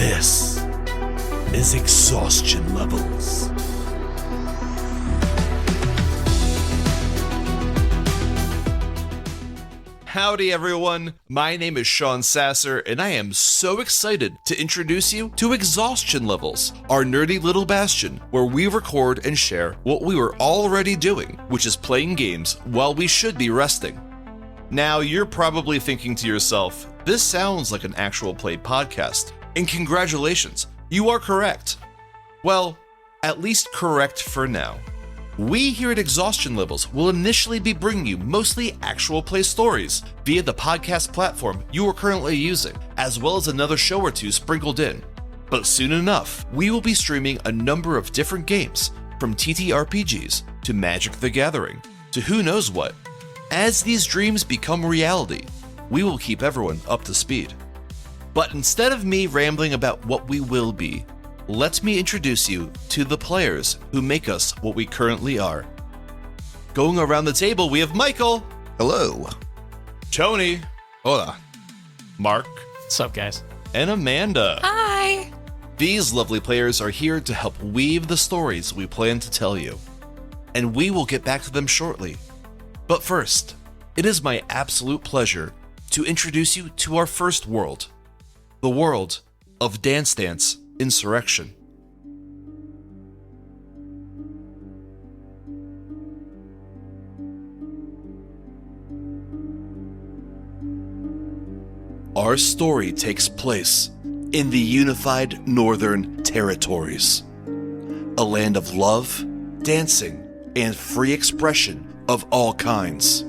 This is Exhaustion Levels. Howdy everyone, my name is Sean Sasser, and I am so excited to introduce you to Exhaustion Levels, our nerdy little bastion where we record and share what we were already doing, which is playing games while we should be resting. Now, you're probably thinking to yourself, this sounds like an actual play podcast, and congratulations, you are correct. Well, at least correct for now. We here at Exhaustion Levels will initially be bringing you mostly actual play stories via the podcast platform you are currently using, as well as another show or two sprinkled in. But soon enough, we will be streaming a number of different games, from TTRPGs to Magic the Gathering to who knows what. As these dreams become reality, we will keep everyone up to speed. But instead of me rambling about what we will be, let me introduce you to the players who make us what we currently are. Going around the table, we have Michael. Hello. Tony. Hola. Mark. What's up, guys? And Amanda. Hi. These lovely players are here to help weave the stories we plan to tell you, and we will get back to them shortly. But first, it is my absolute pleasure to introduce you to our first world, the world of Dance Insurrection. Our story takes place in the unified Northern Territories, a land of love, dancing, and free expression of all kinds.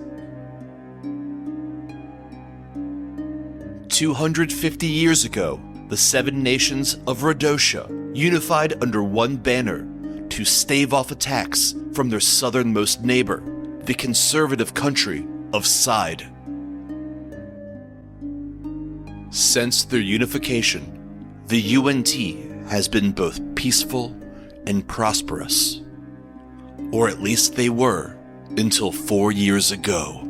250 years ago, the seven nations of Rhodotia unified under one banner to stave off attacks from their southernmost neighbor, the conservative country of Side. Since their unification, the UNT has been both peaceful and prosperous. Or at least they were, until 4 years ago.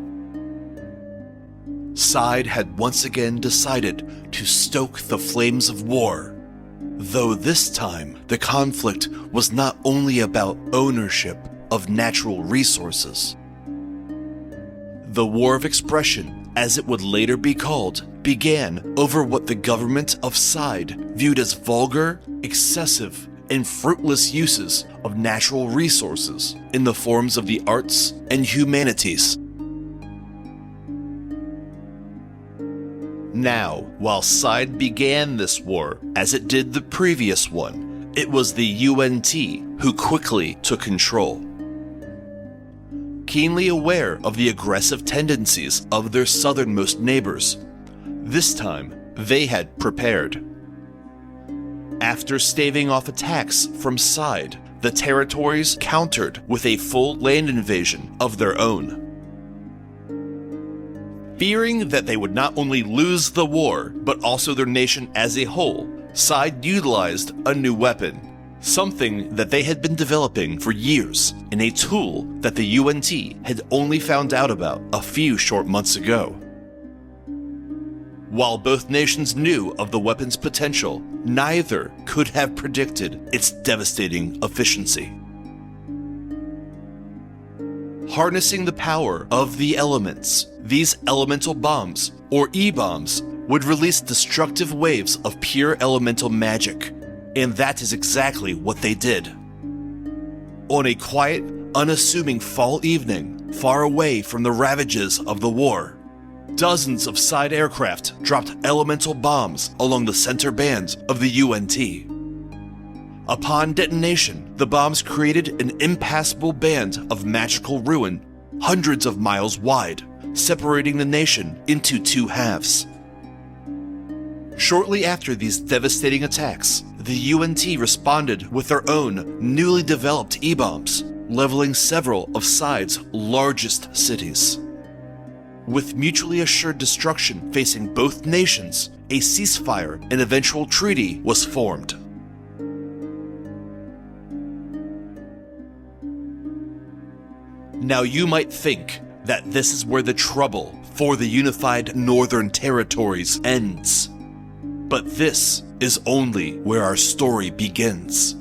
Side had once again decided to stoke the flames of war, though this time the conflict was not only about ownership of natural resources. The War of Expression, as it would later be called, began over what the government of Side viewed as vulgar, excessive, and fruitless uses of natural resources in the forms of the arts and humanities. Now, while Side began this war, as it did the previous one, it was the UNT who quickly took control. Keenly aware of the aggressive tendencies of their southernmost neighbors, this time they had prepared. After staving off attacks from Side, the territories countered with a full land invasion of their own. Fearing that they would not only lose the war, but also their nation as a whole, Side utilized a new weapon, something that they had been developing for years, and a tool that the UNT had only found out about a few short months ago. While both nations knew of the weapon's potential, neither could have predicted its devastating efficiency. Harnessing the power of the elements, these elemental bombs, or E-bombs, would release destructive waves of pure elemental magic, and that is exactly what they did. On a quiet, unassuming fall evening, far away from the ravages of the war, dozens of Side aircraft dropped elemental bombs along the center band of the UNT. Upon detonation, the bombs created an impassable band of magical ruin hundreds of miles wide, separating the nation into two halves. Shortly after these devastating attacks, the UNT responded with their own newly developed E-bombs, leveling several of Side's largest cities. With mutually assured destruction facing both nations, a ceasefire and eventual treaty was formed. Now you might think that this is where the trouble for the unified Northern Territories ends. But this is only where our story begins.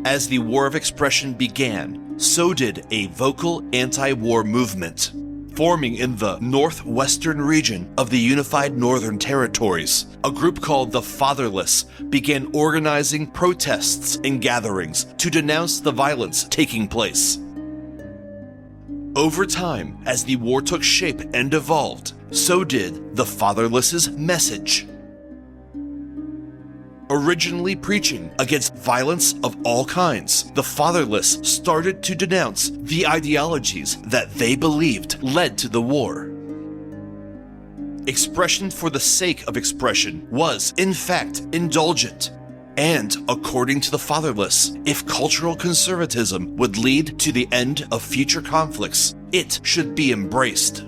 As the War of Expression began, so did a vocal anti-war movement, forming in the northwestern region of the Unified Northern Territories. A group called the Fatherless began organizing protests and gatherings to denounce the violence taking place. Over time, as the war took shape and evolved, so did the Fatherless's message. Originally preaching against violence of all kinds, the Fatherless started to denounce the ideologies that they believed led to the war. Expression for the sake of expression was, in fact, indulgent. And, according to the Fatherless, if cultural conservatism would lead to the end of future conflicts, it should be embraced.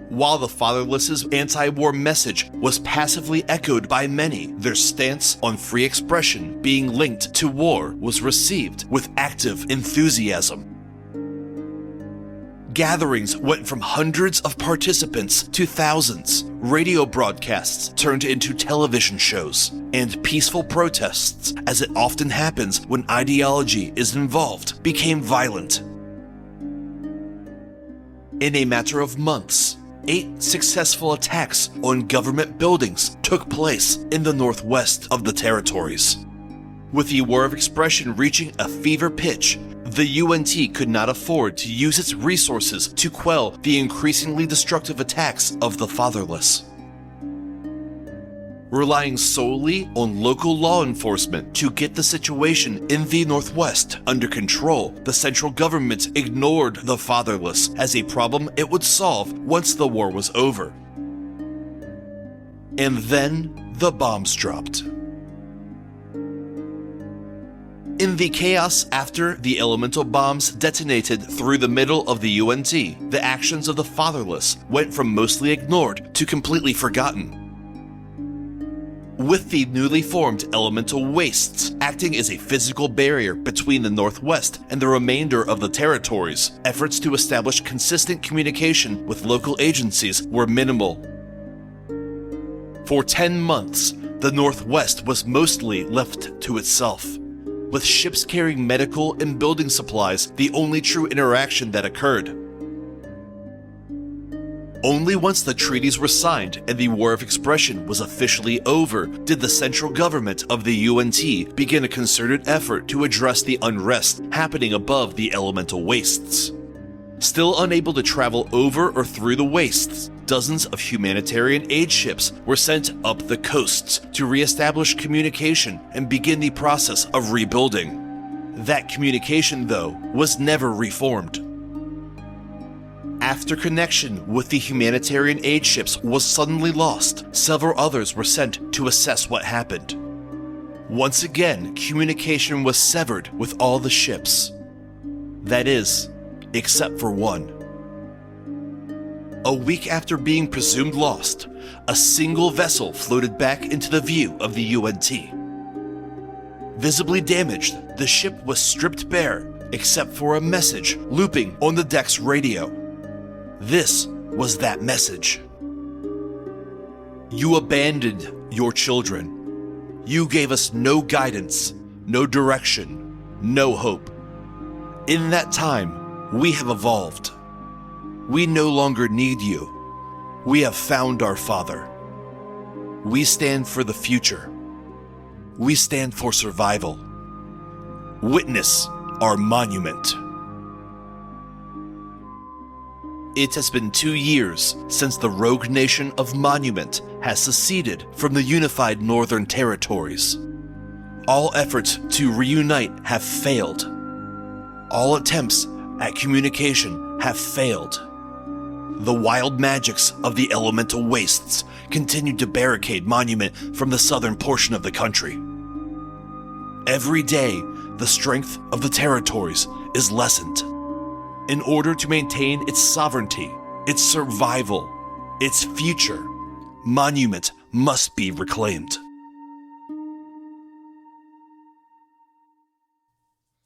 While the Fatherless's anti-war message was passively echoed by many, their stance on free expression being linked to war was received with active enthusiasm. Gatherings went from hundreds of participants to thousands. Radio broadcasts turned into television shows, and peaceful protests, as it often happens when ideology is involved, became violent. In a matter of months, 8 successful attacks on government buildings took place in the northwest of the territories. With the War of Expression reaching a fever pitch, the UNT could not afford to use its resources to quell the increasingly destructive attacks of the Fatherless. Relying solely on local law enforcement to get the situation in the Northwest under control, the central government ignored the Fatherless as a problem it would solve once the war was over. And then the bombs dropped. In the chaos after the elemental bombs detonated through the middle of the UNT, the actions of the Fatherless went from mostly ignored to completely forgotten. With the newly formed elemental wastes acting as a physical barrier between the Northwest and the remainder of the territories, efforts to establish consistent communication with local agencies were minimal. For 10 months, the Northwest was mostly left to itself, with ships carrying medical and building supplies the only true interaction that occurred. Only once the treaties were signed and the War of Expression was officially over did the central government of the UNT begin a concerted effort to address the unrest happening above the elemental wastes. Still unable to travel over or through the wastes, dozens of humanitarian aid ships were sent up the coasts to re-establish communication and begin the process of rebuilding. That communication, though, was never reformed. After connection with the humanitarian aid ships was suddenly lost, several others were sent to assess what happened. Once again, communication was severed with all the ships. That is, except for one. A week after being presumed lost, a single vessel floated back into the view of the UNT. Visibly damaged, the ship was stripped bare, except for a message looping on the deck's radio. This was that message. You abandoned your children. You gave us no guidance, no direction, no hope. In that time, we have evolved. We no longer need you. We have found our Father. We stand for the future. We stand for survival. Witness our monument. It has been 2 years since the rogue nation of Monument has seceded from the unified Northern Territories. All efforts to reunite have failed. All attempts at communication have failed. The wild magics of the elemental wastes continue to barricade Monument from the southern portion of the country. Every day, the strength of the territories is lessened. In order to maintain its sovereignty, its survival, its future, Monument must be reclaimed.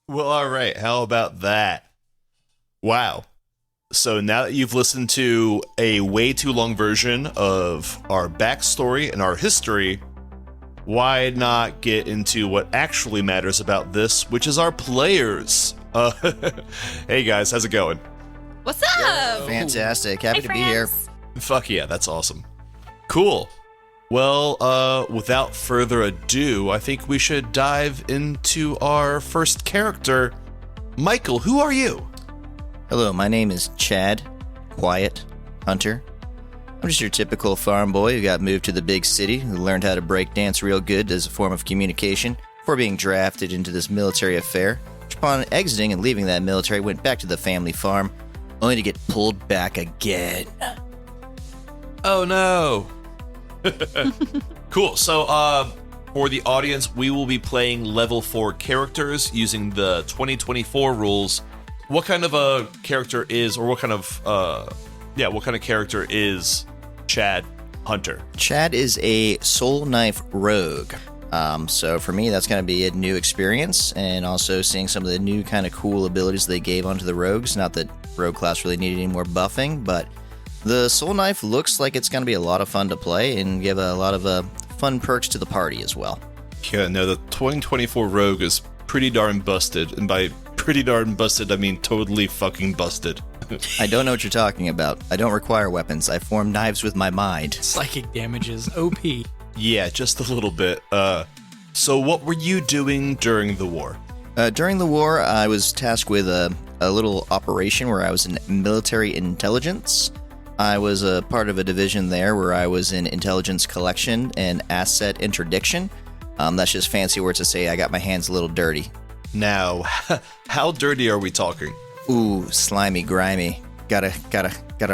Well, all right. How about that? Wow. So now that you've listened to a way too long version of our backstory and our history, why not get into what actually matters about this, which is our players? Hey guys, how's it going? What's up? Fantastic. Happy to be here. Fuck yeah, that's awesome. Cool. Well, without further ado, I think we should dive into our first character. Michael, who are you? Hello, my name is Chad, Quiet Hunter. I'm just your typical farm boy who got moved to the big city, who learned how to break dance real good as a form of communication before being drafted into this military affair, which upon exiting and leaving that military went back to the family farm, only to get pulled back again. Oh no. Cool. So, for the audience, we will be playing level 4 characters using the 2024 rules. What kind of a character is, or what kind of character is Chad Hunter? Chad is a soul knife rogue. So for me, that's going to be a new experience, and also seeing some of the new kind of cool abilities they gave onto the rogues. Not that rogue class really needed any more buffing, but the soul knife looks like it's going to be a lot of fun to play and give a lot of fun perks to the party as well. Yeah, no, the 2024 rogue is pretty darn busted, and by pretty darn busted, I mean totally fucking busted. I don't know what you're talking about. I don't require weapons. I form knives with my mind. Psychic damages, OP. Yeah, just a little bit. So what were you doing during the war? During the war, I was tasked with a little operation where I was in military intelligence. I was a part of a division there where I was in intelligence collection and asset interdiction. That's just fancy words to say I got my hands a little dirty. Now, how dirty are we talking? Ooh, slimy, grimy. Gotta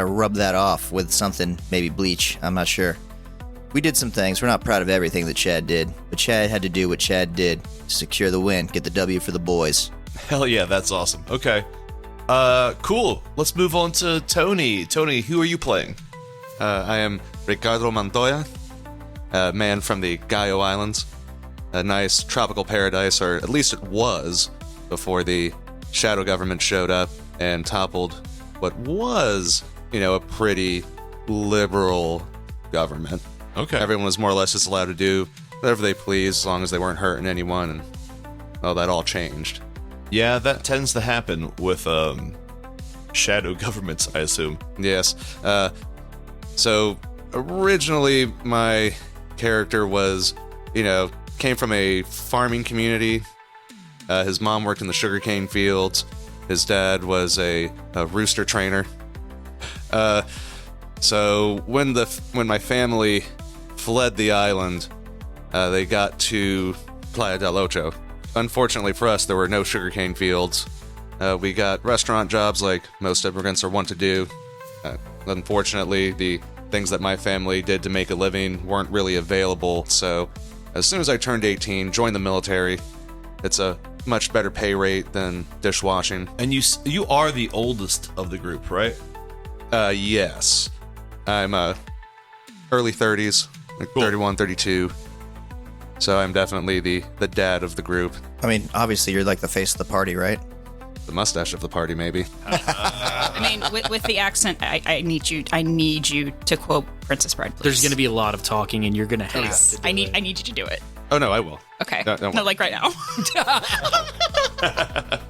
rub that off with something, maybe bleach. I'm not sure. We did some things. We're not proud of everything that Chad did, but Chad had to do what Chad did. Secure the win, get the W for the boys. Hell yeah, that's awesome. Okay. Cool. Let's move on to Tony. Tony, who are you playing? I am Ricardo Montoya, a man from the Gallo Islands. A nice tropical paradise, or at least it was, before the shadow government showed up and toppled what was, a pretty liberal government. Okay. Everyone was more or less just allowed to do whatever they pleased as long as they weren't hurting anyone, and, well, that all changed. Yeah, that tends to happen with, shadow governments, I assume. Yes. So, originally, my character was, came from a farming community. His mom worked in the sugarcane fields. His dad was a rooster trainer. So when my family fled the island, they got to Playa del Ocho. Unfortunately for us, there were no sugarcane fields. We got restaurant jobs like most immigrants are wont to do. Unfortunately, the things that my family did to make a living weren't really available, so as soon as I turned 18, joined the military. It's a much better pay rate than dishwashing. And you are the oldest of the group, right? Yes. I'm early 30s, like cool. 31, 32. So I'm definitely the dad of the group. I mean, obviously you're like the face of the party, right? The mustache of the party, maybe. I mean, with the accent, I need you to quote Princess Bride, please. There's going to be a lot of talking, and you're going to have to do I need you to do it. Oh, no, I will. Okay. No, like right now.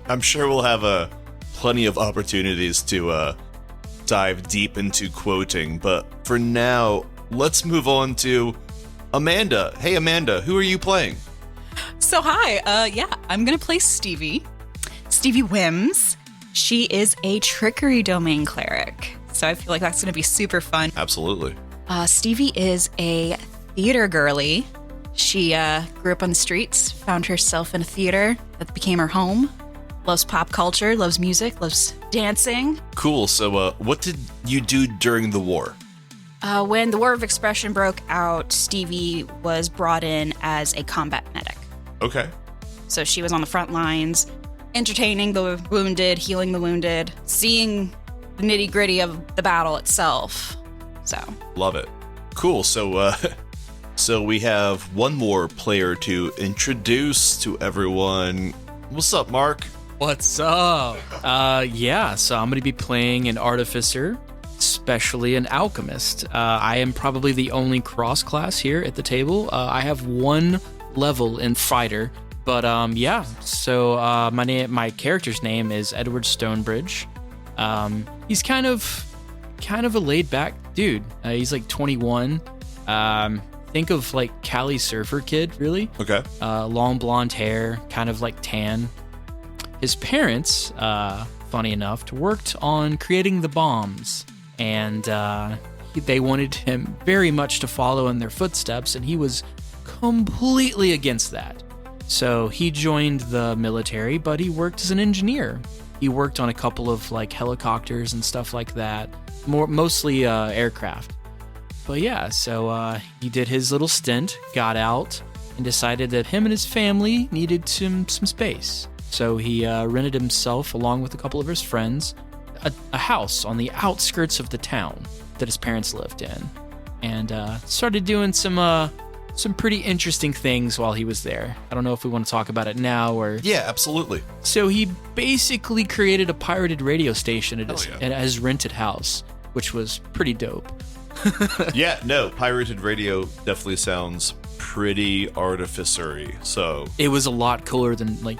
I'm sure we'll have plenty of opportunities to dive deep into quoting, but for now, let's move on to Amanda. Hey, Amanda, who are you playing? So hi, I'm gonna play Stevie Wims. She is a trickery domain cleric, so I feel like that's gonna be super fun. Absolutely. Stevie is a theater girly. She grew up on the streets, found herself in a theater that became her home. Loves pop culture, loves music, loves dancing. Cool. So, what did you do during the war? When the War of Expression broke out, Stevie was brought in as a combat medic. Okay. So she was on the front lines, entertaining the wounded, healing the wounded, seeing the nitty-gritty of the battle itself. So. Love it. Cool. So, so we have one more player to introduce to everyone. What's up, Mark? What's up? Yeah, so I'm going to be playing an artificer, especially an alchemist. I am probably the only cross class here at the table. I have 1 level in fighter, but yeah. So my character's name is Edward Stonebridge. He's kind of a laid back dude. He's like 21. Think of like Cali Surfer Kid, really. Okay. Long blonde hair, kind of like tan. His parents, funny enough, worked on creating the bombs, and they wanted him very much to follow in their footsteps, and he was completely against that. So he joined the military, but he worked as an engineer. He worked on a couple of like helicopters and stuff like that, mostly aircraft. But yeah, so he did his little stint, got out, and decided that him and his family needed some space. So he rented himself, along with a couple of his friends, a house on the outskirts of the town that his parents lived in, and started doing some pretty interesting things while he was there. I don't know if we want to talk about it now or... Yeah, absolutely. So he basically created a pirated radio station at his rented house, which was pretty dope. Yeah, no, pirated radio definitely sounds pretty artificery. So it was a lot cooler than like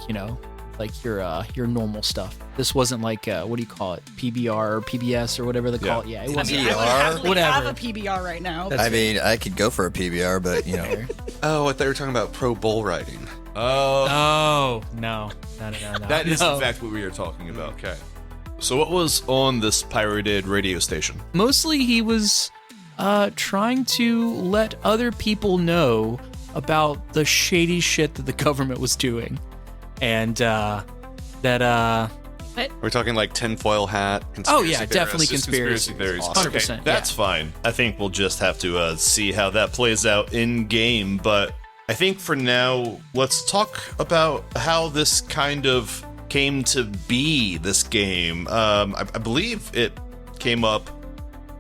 your normal stuff. This wasn't like what do you call it, PBR or PBS or whatever they call it. Yeah, it wasn't. I would happily have a PBR right now. I mean, I could go for a PBR, but you know. Oh, I thought you were talking about pro bull riding. Oh no. That is in fact what we are talking about. Okay. So what was on this pirated radio station? Mostly he was trying to let other people know about the shady shit that the government was doing. And We're talking like tinfoil hat. Oh yeah, theorists. definitely Just conspiracy theories. 100%. Okay, that's fine. I think we'll just have to see how that plays out in game. But I think for now, let's talk about how this kind of came to be. This game, I believe it came up.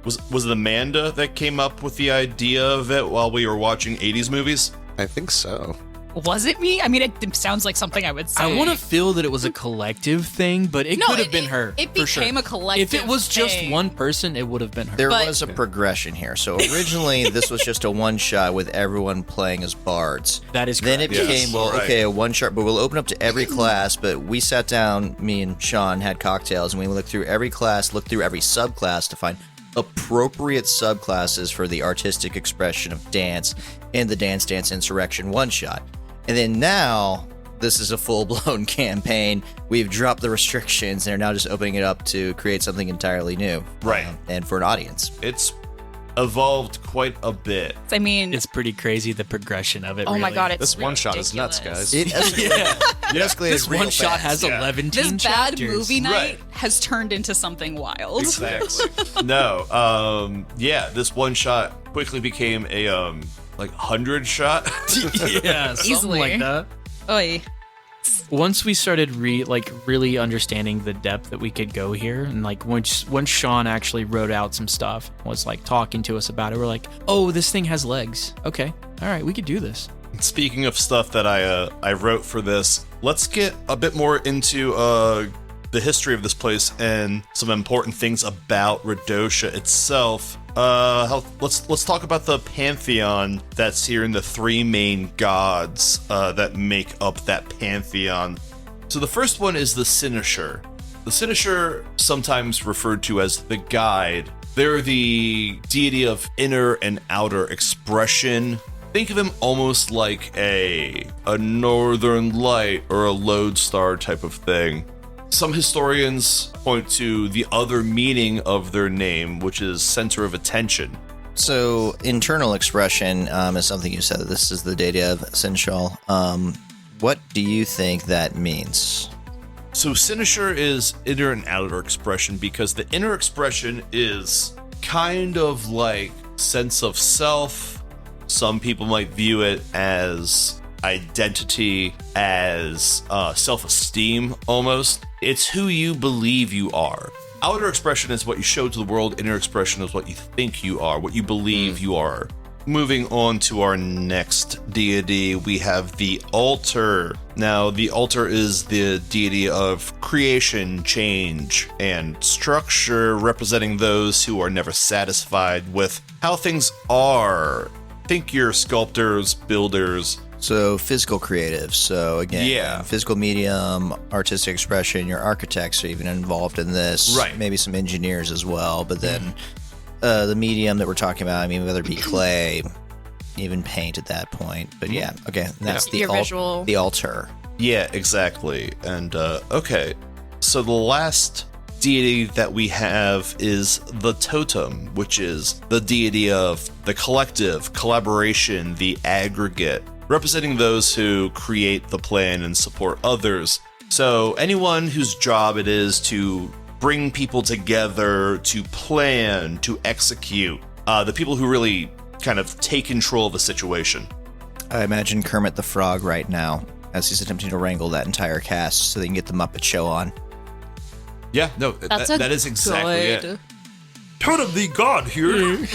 Was it Amanda that came up with the idea of it while we were watching 80s movies? I think so. Was it me? I mean, it sounds like something I would say. I want to feel that it was a collective thing, but it could have been her. It for became sure. a collective If it was just thing. one person, it would have been her. There was a progression here. So originally, this was just a one-shot with everyone playing as bards. That is Then correct. it became, Yes, well, right. okay, a one-shot, but we'll open up to every class. But we sat down, me and Sean had cocktails, and we looked through every class, looked through every subclass to find appropriate subclasses for the artistic expression of dance in the Dance Insurrection one-shot. And then now, this is a full-blown campaign. We've dropped the restrictions and are now just opening it up to create something entirely new. Right. And for an audience. It's evolved quite a bit. I mean, It's pretty crazy, the progression of it. oh my really. god, it's This one shot is nuts, ridiculous. guys. It escalated, it escalated This real one shot fast. has 11 This bad chapters. movie night Right. has turned into something wild. Exactly. No. Yeah. This one shot quickly became a like 100 shot. Yeah, something Easily. like that. Oy. Once we started really understanding the depth that we could go here, and like once Sean actually wrote out some stuff, was like talking to us about it, we're like, oh, this thing has legs. Okay, all right, we could do this. Speaking of stuff that I wrote for this, let's get a bit more into the history of this place and some important things about Radosha itself. Let's talk about the pantheon that's here and the 3 main gods that make up that pantheon. So the first one is the Cynosure. The Cynosure, sometimes referred to as the guide, they're the deity of inner and outer expression. Think of them almost like a northern light or a lodestar type of thing. Some historians point to the other meaning of their name, which is center of attention. So, internal expression is something you said. This is the deity of Sinshal. What do you think that means? So Cynosure is inner and outer expression because the inner expression is kind of like sense of self. Some people might view it as identity, as self-esteem almost. It's who you believe you are. Outer expression is what you show to the world. Inner expression is what you think you are, what you believe you are. moving on to our next deity, we have the altar. Now, the altar is the deity of creation, change, and structure, representing those who are never satisfied with how things are. Think your sculptors, builders. So physical creatives. So again, Yeah. physical medium, artistic expression, your architects are even involved in this. Right. Maybe some engineers as well. But then the medium that we're talking about, I mean, whether it be clay, even paint at that point. But yeah, okay. That's the, Your visual. the altar. Yeah, exactly. And, okay. So the last deity that we have is the totem, which is the deity of the collective, collaboration, the aggregate, representing those who create the plan and support others. So anyone whose job it is to bring people together, to plan, to execute, the people who really kind of take control of a situation. I imagine Kermit the Frog right now as he's attempting to wrangle that entire cast so they can get the Muppet Show on. Yeah, no, That's that is exactly it. Totem the god here.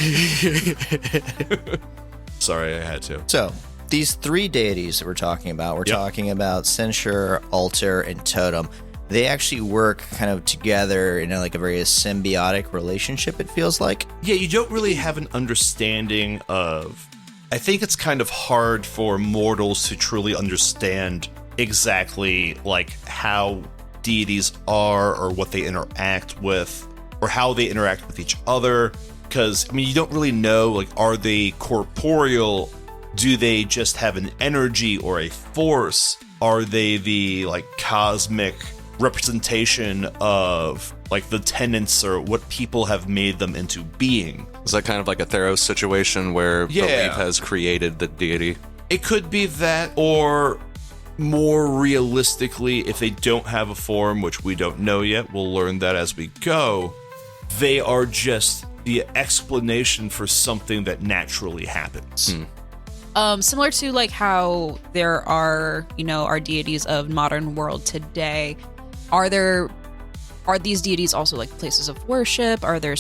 Sorry, I had to. So, these three deities that we're talking about, we're talking about Censure, Altar, and Totem. They actually work kind of together in like a very symbiotic relationship, it feels like. Yeah, you don't really have an understanding of... I think it's kind of hard for mortals to truly understand exactly like how deities are or what they interact with or how they interact with each other. Because, I mean, you don't really know, like, are they corporeal? Do they just have an energy or a force? Are they the, like, cosmic representation of, like, the tenets or what people have made them into being? Is that kind of like a Theros situation where Yeah. belief has created the deity? It could be that, or more realistically, if they don't have a form, which we don't know yet, we'll learn that as we go, they are just the explanation for something that naturally happens. Similar to like how there are, our deities of modern world today. Are these deities also like places of worship? Are there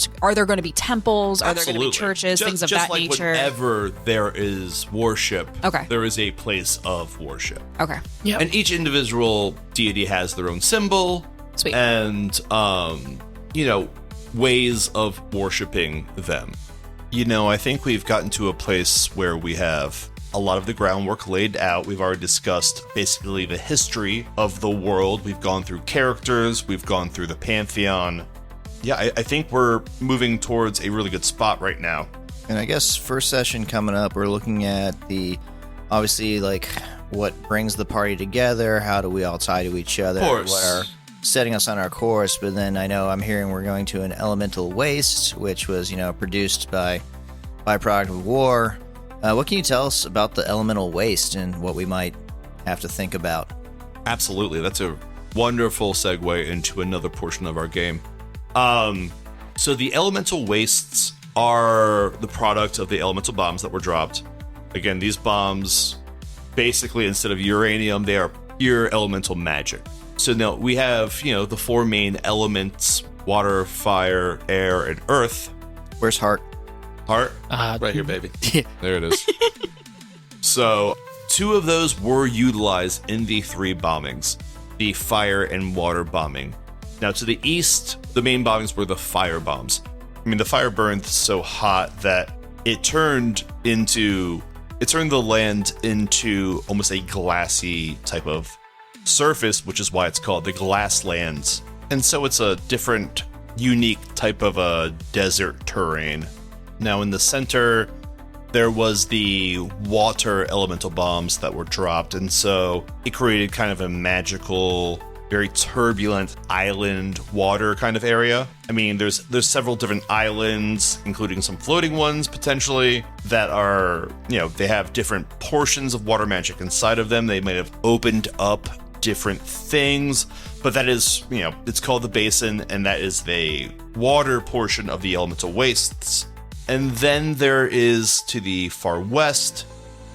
going to be temples? Are there going to be churches? Things of that like nature. Whenever there is worship, Okay. there is a place of worship. Okay. Yep. And each individual deity has their own symbol. Sweet. And, ways of worshiping them. I think we've gotten to a place where we have a lot of the groundwork laid out. We've already discussed basically the history of the world. We've gone through characters. We've gone through the pantheon. Yeah, I think we're moving towards a really good spot right now. And I guess first session coming up, we're looking at obviously, like, what brings the party together, how do we all tie to each other, Of course. what are setting us on our course. But then I'm hearing we're going to an elemental waste, which was, produced by byproduct of war. What can you tell us about the elemental waste and what we might have to think about? Absolutely. That's a wonderful segue into another portion of our game. So the elemental wastes are the product of the elemental bombs that were dropped. Again, these bombs, basically, instead of uranium, they are pure elemental magic. So now we have, the four main elements: water, fire, air, and earth. Where's Heart? Heart? Right here, baby. Yeah. There it is. So, two of those were utilized in the three bombings, the fire and water bombing. Now, to the east, the main bombings were the fire bombs. I mean, the fire burned so hot that it turned the land into almost a glassy type of surface, which is why it's called the Glasslands. And so it's a different, unique type of a desert terrain. Now, in the center, there was the water elemental bombs that were dropped, and so it created kind of a magical, very turbulent island water kind of area. I mean, there's several different islands, including some floating ones potentially, that are, they have different portions of water magic inside of them. They might have opened up different things, but that is, it's called the basin, and that is the water portion of the elemental wastes. And then there is, to the far west,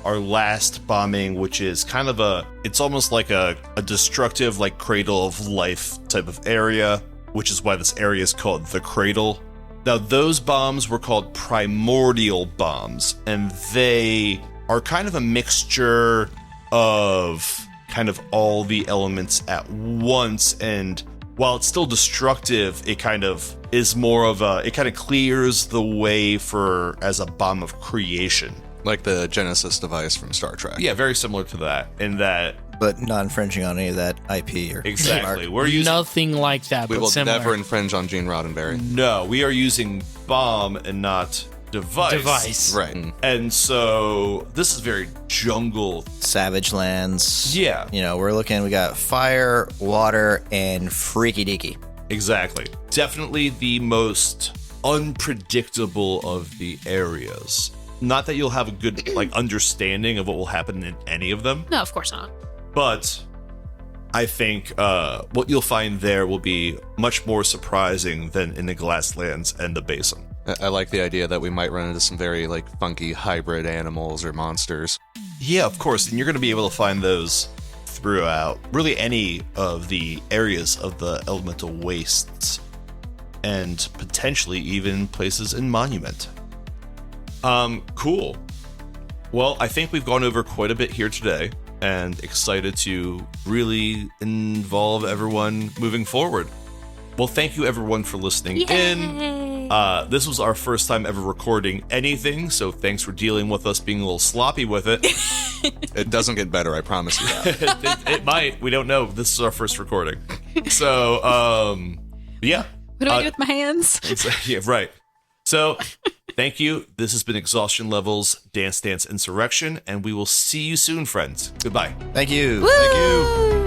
our last bombing, which is kind of it's almost like a destructive, like, cradle of life type of area, which is why this area is called the Cradle. Now, those bombs were called primordial bombs, and they are kind of a mixture of kind of all the elements at once. And while it's still destructive, it kind of is more of it kind of clears the way for as a bomb of creation. Like the Genesis device from Star Trek. Yeah, very similar to that, in that. But not infringing on any of that IP or Exactly. trademark. We're using. Nothing like that, We but will similar. never infringe on Gene Roddenberry. No, we are using bomb and not device. Right. And so this is very jungle. Savage lands. Yeah. You know, we got fire, water, and freaky deaky. Exactly. Definitely the most unpredictable of the areas. Not that you'll have a good understanding of what will happen in any of them, No, of course not. but I think what you'll find there will be much more surprising than in the Glasslands and the Basin. I like the idea that we might run into some very funky hybrid animals or monsters. Yeah, of course, and you're going to be able to find those throughout really any of the areas of the elemental wastes, and potentially even places in Monument. Cool. Well, I think we've gone over quite a bit here today, and excited to really involve everyone moving forward. Well, thank you everyone for listening in. This was our first time ever recording anything, so thanks for dealing with us being a little sloppy with it. It doesn't get better, I promise you that. It might. We don't know. This is our first recording. So, yeah. What do I do with my hands? Yeah, right. So, thank you. This has been Exhaustion Levels, Dance Insurrection, and we will see you soon, friends. Goodbye. Thank you. Woo!